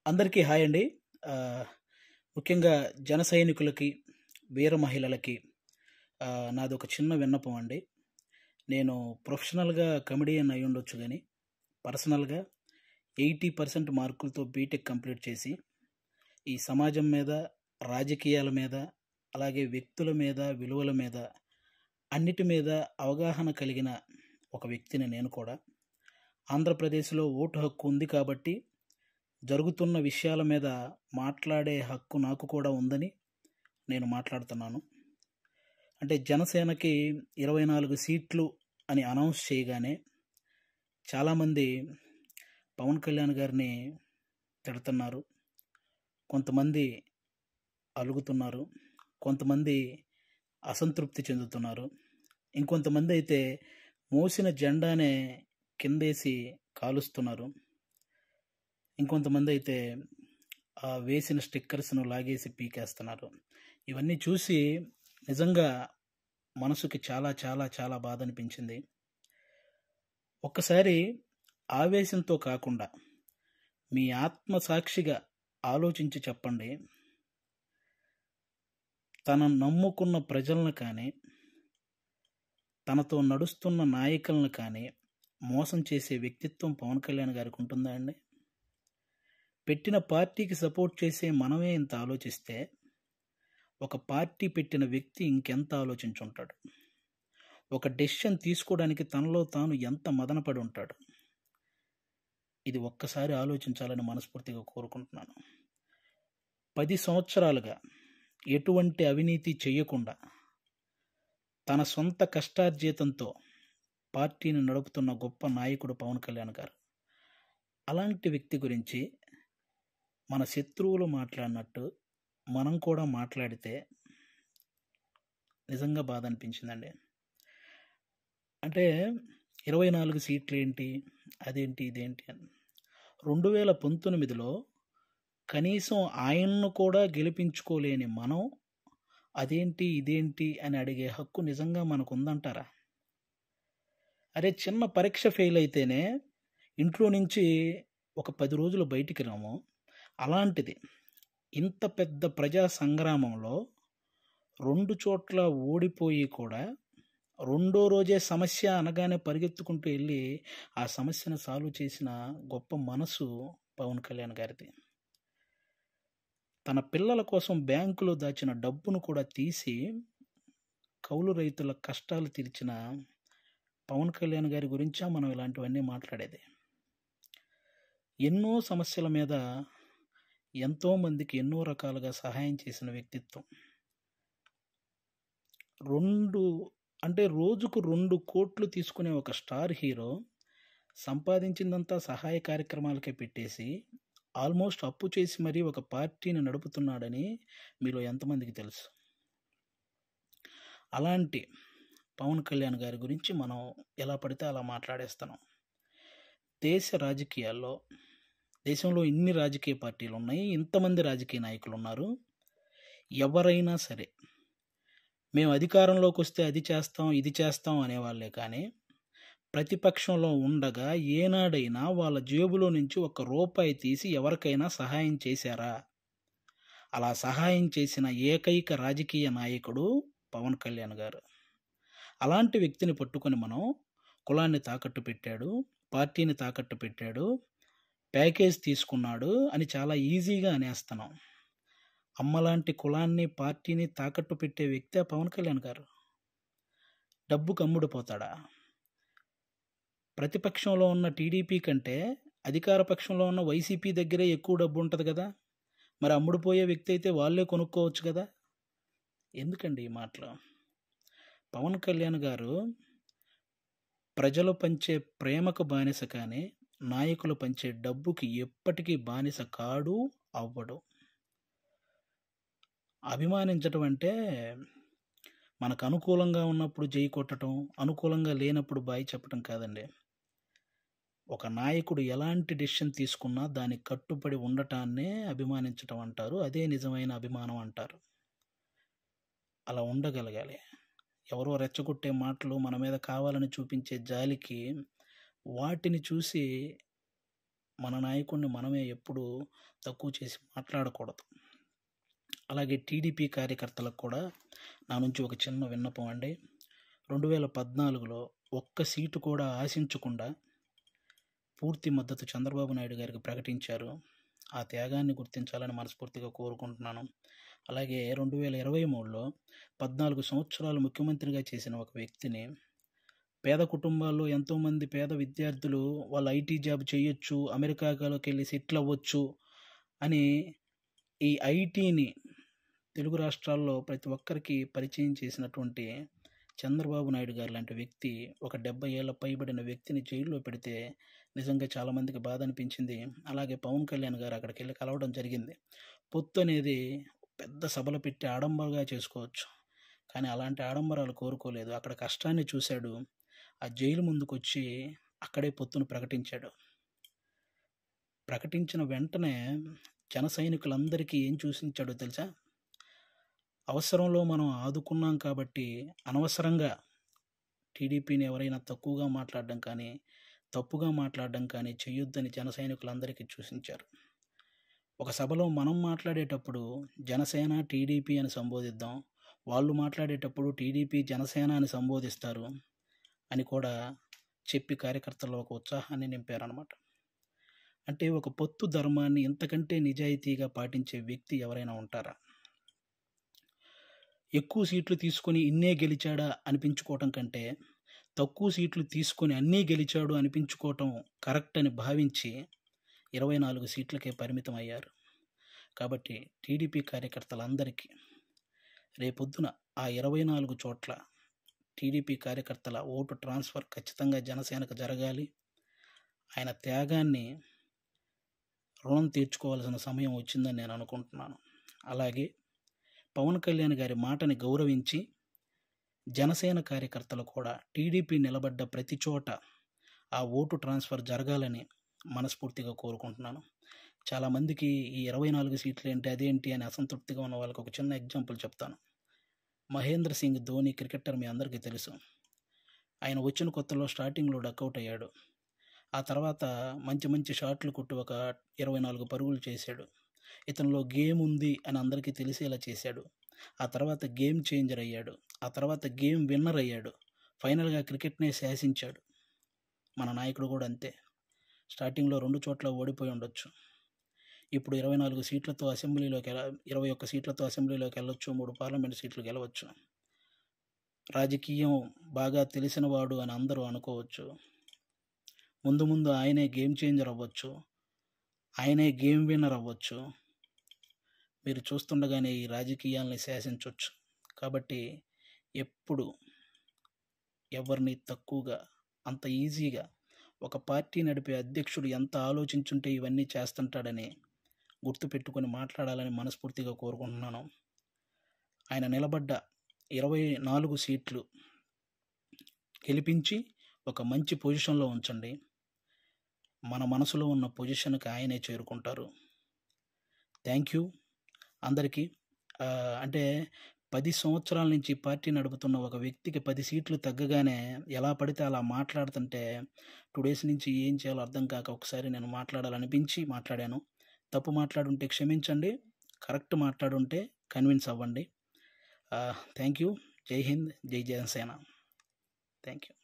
అందరికీ హాయ్ అండి. ఆహ్, ముఖ్యంగా జన సైనికులకి, వీర మహిళలకి నాదొక చిన్న విన్నపం అండి. నేను ప్రొఫెషనల్‌గా కమెడియన్ అయ్యుండొచ్చు గానీ, పర్సనల్‌గా 80% మార్కులతో బీటెక్ కంప్లీట్ చేసి, ఈ సమాజం మీద, రాజకీయాల మీద, అలాగే వ్యక్తుల మీద, విలువల మీద, అన్నిటి మీద అవగాహన కలిగిన ఒక వ్యక్తిని నేను కూడా. ఆంధ్రప్రదేశ్‌లో ఓటు హక్కు ఉంది కాబట్టి జరుగుతున్న విషయాల మీద మాట్లాడే హక్కు నాకు కూడా ఉందని నేను మాట్లాడుతున్నాను. అంటే జనసేనకి 24 సీట్లు అని అనౌన్స్ చేయగానే చాలామంది పవన్ కళ్యాణ్ గారిని తిడుతున్నారు. కొంతమంది అలుగుతున్నారు. కొంతమంది అసంతృప్తి చెందుతున్నారు. ఇంకొంతమంది అయితే మోసిన జెండానే కిందేసి కాలుస్తున్నారు. ఇంకొంతమంది అయితే వేసిన స్టిక్కర్స్‌ను లాగేసి పీకేస్తున్నారు. ఇవన్నీ చూసి నిజంగా మనసుకి చాలా చాలా చాలా బాధనిపించింది. ఒక్కసారి ఆవేశంతో కాకుండా మీ ఆత్మసాక్షిగా ఆలోచించి చెప్పండి. తనను నమ్ముకున్న ప్రజలను కానీ, తనతో నడుస్తున్న నాయకులను కానీ మోసం చేసే వ్యక్తిత్వం పవన్ కళ్యాణ్ గారికి ఉంటుందా అండి? పెట్టిన పార్టీకి సపోర్ట్ చేసే మనమే ఇంత ఆలోచిస్తే, ఒక పార్టీ పెట్టిన వ్యక్తి ఇంకెంత ఆలోచించుంటాడు? ఒక డెసిషన్ తీసుకోవడానికి తనలో తాను ఎంత మదనపడి ఉంటాడు? ఇది ఒక్కసారి ఆలోచించాలని మనస్ఫూర్తిగా కోరుకుంటున్నాను. 10 సంవత్సరాలుగా ఎటువంటి అవినీతి చేయకుండా తన సొంత కష్టార్జితంతో పార్టీని నడుపుతున్న గొప్ప నాయకుడు పవన్ కళ్యాణ్ గారు. అలాంటి వ్యక్తి గురించి మన శత్రువులు మాట్లాడినట్టు మనం కూడా మాట్లాడితే నిజంగా బాధ అనిపించిందండి. అంటే 24 సీట్లు ఏంటి, అదేంటి, ఇదేంటి అని 2019లో కనీసం ఆయన్ను కూడా గెలిపించుకోలేని మనం అదేంటి, ఇదేంటి అని అడిగే హక్కు నిజంగా మనకు ఉందంటారా? అరే, చిన్న పరీక్ష ఫెయిల్ అయితేనే ఇంట్లో నుంచి ఒక 10 రోజులు బయటికి రాము. అలాంటిది ఇంత పెద్ద ప్రజా సంగ్రామంలో 2 చోట్ల ఓడిపోయి కూడా రెండో రోజే సమస్య అనగానే పరిగెత్తుకుంటూ వెళ్ళి ఆ సమస్యను సాల్వ్ చేసిన గొప్ప మనసు పవన్ కళ్యాణ్ గారిది. తన పిల్లల కోసం బ్యాంకులో దాచిన డబ్బును కూడా తీసి కౌలు రైతుల కష్టాలు తీర్చిన పవన్ కళ్యాణ్ గారి గురించా మనం ఇలాంటివన్నీ మాట్లాడేది. ఎన్నో సమస్యల మీద ఎంతోమందికి ఎన్నో రకాలుగా సహాయం చేసిన వ్యక్తిత్వం. రోజుకు 2 కోట్లు తీసుకునే ఒక స్టార్ హీరో సంపాదించిందంతా సహాయ కార్యక్రమాలకే పెట్టేసి ఆల్మోస్ట్ అప్పు చేసి మరీ ఒక పార్టీని నడుపుతున్నాడని మీలో ఎంతమందికి తెలుసు? అలాంటి పవన్ కళ్యాణ్ గారి గురించి మనం ఎలా పడితే అలా మాట్లాడేస్తున్నాం. దేశంలో ఇన్ని రాజకీయ పార్టీలు ఉన్నాయి, ఇంతమంది రాజకీయ నాయకులు ఉన్నారు. ఎవరైనా సరే మేము అధికారంలోకి వస్తే అది చేస్తాం, ఇది చేస్తాం అనేవాళ్ళే కానీ ప్రతిపక్షంలో ఉండగా ఏనాడైనా వాళ్ళ జేబులో నుంచి ₹1 తీసి ఎవరికైనా సహాయం చేశారా? అలా సహాయం చేసిన ఏకైక రాజకీయ నాయకుడు పవన్ కళ్యాణ్ గారు. అలాంటి వ్యక్తిని పట్టుకొని మనం కులాన్ని తాకట్టు పెట్టాడు, పార్టీని తాకట్టు పెట్టాడు, ప్యాకేజ్ తీసుకున్నాడు అని చాలా ఈజీగా అనేస్తున్నాం. అమ్మలాంటి కులాన్ని, పార్టీని తాకట్టు పెట్టే వ్యక్తే పవన్ కళ్యాణ్ గారు. డబ్బుకు అమ్ముడుపోతాడా? ప్రతిపక్షంలో ఉన్న టీడీపీ కంటే అధికార పక్షంలో ఉన్న వైసీపీ దగ్గరే ఎక్కువ డబ్బు ఉంటుంది కదా. మరి అమ్ముడుపోయే వ్యక్తి అయితే వాళ్ళే కొనుక్కోవచ్చు కదా. ఎందుకండి ఈ మాటలు? పవన్ కళ్యాణ్ గారు ప్రజలు పంచే ప్రేమకు బానిస కానీ నాయకులు పంచే డబ్బుకి ఎప్పటికీ బానిస కాడు, అవ్వడు. అభిమానించటం అంటే మనకు అనుకూలంగా ఉన్నప్పుడు జై కొట్టడం, అనుకూలంగా లేనప్పుడు బాయ్ చెప్పడం కాదండి. ఒక నాయకుడు ఎలాంటి డెసిషన్ తీసుకున్నా దానికి కట్టుబడి ఉండటాన్నే అభిమానించటం అంటారు. అదే నిజమైన అభిమానం అంటారు. అలా ఉండగలగాలి. ఎవరో రెచ్చగొట్టే మాటలు మన మీద కావాలని చూపించే జాలికి వాటిని చూసి మన నాయకుడిని మనమే ఎప్పుడూ తక్కువ చేసి మాట్లాడకూడదు. అలాగే టీడీపీ కార్యకర్తలకు కూడా నా నుంచి ఒక చిన్న విన్నపం అండి. 2014లో ఒక్క సీటు కూడా ఆశించకుండా పూర్తి మద్దతు చంద్రబాబు నాయుడు గారికి ప్రకటించారు. ఆ త్యాగాన్ని గుర్తించాలని మనస్ఫూర్తిగా కోరుకుంటున్నాను. అలాగే 2023లో 14 సంవత్సరాలు ముఖ్యమంత్రిగా చేసిన ఒక వ్యక్తిని, పేద కుటుంబాల్లో ఎంతోమంది పేద విద్యార్థులు వాళ్ళు ఐటీ జాబ్ చేయొచ్చు, అమెరికాలోకి వెళ్ళి సెటిల్ అవ్వచ్చు అని ఈ ఐటీని తెలుగు రాష్ట్రాల్లో ప్రతి ఒక్కరికి పరిచయం చేసినటువంటి చంద్రబాబు నాయుడు గారు లాంటి వ్యక్తి, ఒక 70 ఏళ్ల పైబడిన వ్యక్తిని జైల్లో పెడితే నిజంగా చాలామందికి బాధ అనిపించింది. అలాగే పవన్ కళ్యాణ్ గారు అక్కడికి వెళ్ళి కలవడం జరిగింది. పొత్తు అనేది పెద్ద సభలు పెట్టి ఆడంబరంగా చేసుకోవచ్చు, కానీ అలాంటి ఆడంబరాలు కోరుకోలేదు. అక్కడ కష్టాన్ని చూశాడు. ఆ జైలు ముందుకొచ్చి అక్కడే పొత్తును ప్రకటించాడు. ప్రకటించిన వెంటనే జన సైనికులందరికీ ఏం చూసించాడో తెలుసా? అవసరంలో మనం ఆదుకున్నాం కాబట్టి అనవసరంగా టీడీపీని ఎవరైనా తక్కువగా మాట్లాడడం కానీ, తప్పుగా మాట్లాడడం కానీ చేయొద్దని జన సైనికులందరికీ సూచించారు. ఒక సభలో మనం మాట్లాడేటప్పుడు జనసేన, టీడీపీ అని సంబోధిద్దాం, వాళ్ళు మాట్లాడేటప్పుడు టీడీపీ, జనసేన అని సంబోధిస్తారు అని కూడా చెప్పి కార్యకర్తల్లో ఒక ఉత్సాహాన్ని నింపారనమాట. అంటే ఒక పొత్తు ధర్మాన్ని ఇంతకంటే నిజాయితీగా పాటించే వ్యక్తి ఎవరైనా ఉంటారా? ఎక్కువ సీట్లు తీసుకొని ఇన్నే గెలిచాడా అనిపించుకోవటం కంటే, తక్కువ సీట్లు తీసుకొని అన్నీ గెలిచాడు అనిపించుకోవటం కరెక్ట్ అని భావించి 24 సీట్లకే పరిమితం అయ్యారు. కాబట్టి టీడీపీ కార్యకర్తలందరికీ రేపొద్దున ఆ 24 చోట్ల టీడీపీ కార్యకర్తల ఓటు ట్రాన్స్ఫర్ ఖచ్చితంగా జనసేనకు జరగాలి. ఆయన త్యాగాన్ని రుణం తీర్చుకోవాల్సిన సమయం వచ్చిందని నేను అనుకుంటున్నాను. అలాగే పవన్ కళ్యాణ్ గారి మాటని గౌరవించి జనసేన కార్యకర్తలు కూడా టీడీపీ నిలబడ్డ ప్రతి చోట ఆ ఓటు ట్రాన్స్ఫర్ జరగాలని మనస్ఫూర్తిగా కోరుకుంటున్నాను. చాలామందికి ఈ 24 సీట్లు ఏంటి, అదేంటి అని అసంతృప్తిగా ఉన్న వాళ్ళకి ఒక చిన్న ఎగ్జాంపుల్ చెప్తాను. మహేంద్ర సింగ్ ధోని క్రికెటర్ మీ అందరికీ తెలుసు. ఆయన వచ్చిన కొత్తలో స్టార్టింగ్లో డకౌట్ అయ్యాడు. ఆ తర్వాత మంచి మంచి షాట్లు కొట్టి ఒక 24 పరుగులు చేశాడు. ఇతనిలో గేమ్ ఉంది అని అందరికీ తెలిసేలా చేశాడు. ఆ తర్వాత గేమ్ చేంజర్ అయ్యాడు. ఆ తర్వాత గేమ్ విన్నర్ అయ్యాడు. ఫైనల్గా క్రికెట్నే శాసించాడు. మన నాయకుడు కూడా అంతే. స్టార్టింగ్లో 2 చోట్ల ఓడిపోయి ఉండొచ్చు. ఇప్పుడు 24 సీట్లతో అసెంబ్లీలోకి 21 సీట్లతో అసెంబ్లీలోకి వెళ్ళొచ్చు, 3 పార్లమెంట్ సీట్లు గెలవచ్చు. రాజకీయం బాగా తెలిసినవాడు అని అందరూ అనుకోవచ్చు. ముందు ముందు ఆయనే గేమ్ చేంజర్ అవ్వచ్చు, ఆయనే గేమ్ విన్నర్ అవ్వచ్చు. మీరు చూస్తుండగానే ఈ రాజకీయాల్ని శాసించవచ్చు. కాబట్టి ఎప్పుడు ఎవరిని తక్కువగా, అంత ఈజీగా ఒక పార్టీ నడిపే అధ్యక్షుడు ఎంత ఆలోచించుంటే ఇవన్నీ చేస్తుంటాడని గుర్తుపెట్టుకొని మాట్లాడాలని మనస్ఫూర్తిగా కోరుకుంటున్నాను. ఆయన నిలబడ్డ 24 సీట్లు గెలిపించి ఒక మంచి పొజిషన్లో ఉంచండి. మన మనసులో ఉన్న పొజిషన్కి ఆయనే చేరుకుంటారు. థ్యాంక్ యూ అందరికీ. అంటే 10 సంవత్సరాల నుంచి పార్టీ నడుపుతున్న ఒక వ్యక్తికి 10 సీట్లు తగ్గగానే ఎలా పడితే అలా మాట్లాడుతుంటే 2 డేస్ నుంచి ఏం చేయాలో అర్థం కాక ఒకసారి నేను మాట్లాడాలనిపించి మాట్లాడాను. తప్పు మాట్లాడుంటే క్షమించండి, కరెక్ట్ మాట్లాడుంటే కన్విన్స్ అవ్వండి. Thank you. జై హింద్, జై జనసేన. Thank you.